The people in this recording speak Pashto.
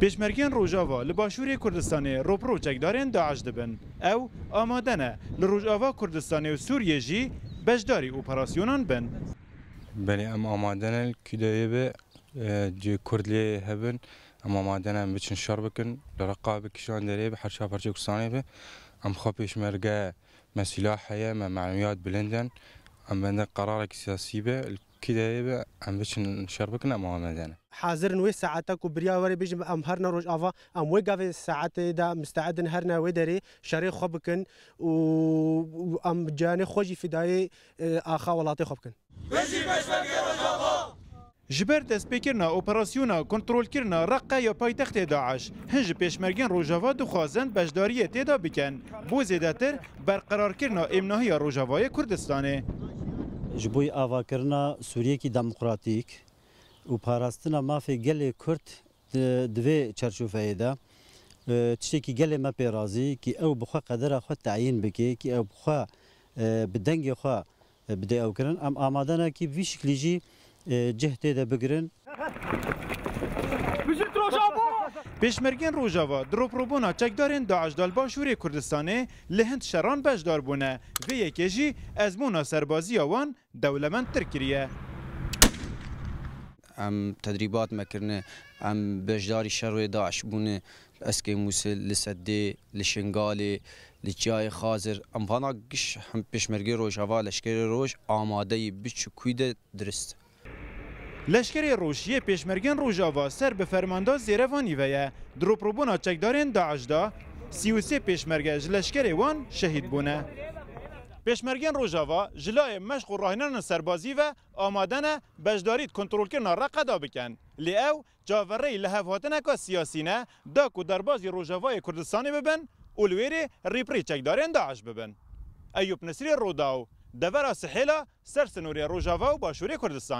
پیشمرگین روجاوا لباشوری کردستانی روپرو چکدارین داعش دبن او آماده نه لروجاوا کردستانی و سوریه جی بجداری اپراسیونان بن. بله ام آماده نه کدایی به جی کردلی هبن ام آماده نه بچن شر بکن لرقابه کشان داری به حرشا پرچه کستانی به ام خواه پیشمرگه مسلاح حیه معلومات بلندن ام بنده قرار سیاسی به كده يبقى عم بيش نشربكنا ما مدانا حاضر نوي ساعتك وبريا وري بيجي ام هرنا روج افا ام وقف ساعات دا مستعد نهرنا ودري شري خبكن و ام جاني خوجي فداي اخا ولاتي خبكن جبر دستپیکرنا اپراسیونا کنترل کرنا رقه یا پایتخت داعش هنج پیشمرگین روجاوا دخوازن بجداری تیدا بکن بو زیدتر برقرار کرنا امناهی روجاوای کردستانه جبوی آواکرنا سوریه کی دموکراتیک و پاراستنا مافی گل کرد دوی چرچوفه دا تشتکی گل ما پیرازی کی او بخوا قدر خود تعیین بکی کی او بخوا بدنگ خوا بده او کرن ام آمادنا کی وی شکلی جی جهت دا بگرن پیشمرگین روجاوا دروپروبونا چکدارین داعش دال باشوری کردستانه لهند شران بجدار بونه و یکی جی ازمونا سربازی آوان دولمند ترکیه. ام تدریبات مکرنه ام بجداری شروع داعش بونه اسکی موسل لسده لشنگالی لجای خازر ام فانا گش هم پیشمرگی روجاوا لشکر روج آماده بچ کوید درست لشکری روشیه پیشمرگین روجاوا سر به فرمانده زیروانی ویه دروپروبونا چکدارین داعش دا 33 پیشمرگه لشکری وان شهید بونه. پیشمرگین روجاوا جلای مشق و راهنان سربازی و آمادن بجدارید کنترل کرنا رقه دا بکن لی او جاوری لحفاتن که سیاسی نه دا که دربازی روجاوای کردستانی ببن اولویری ریپری چکدارین داعش ببن. ایوب نصری روداو دورا سحیلا سرسنوری روجاوا و باشوری کردستان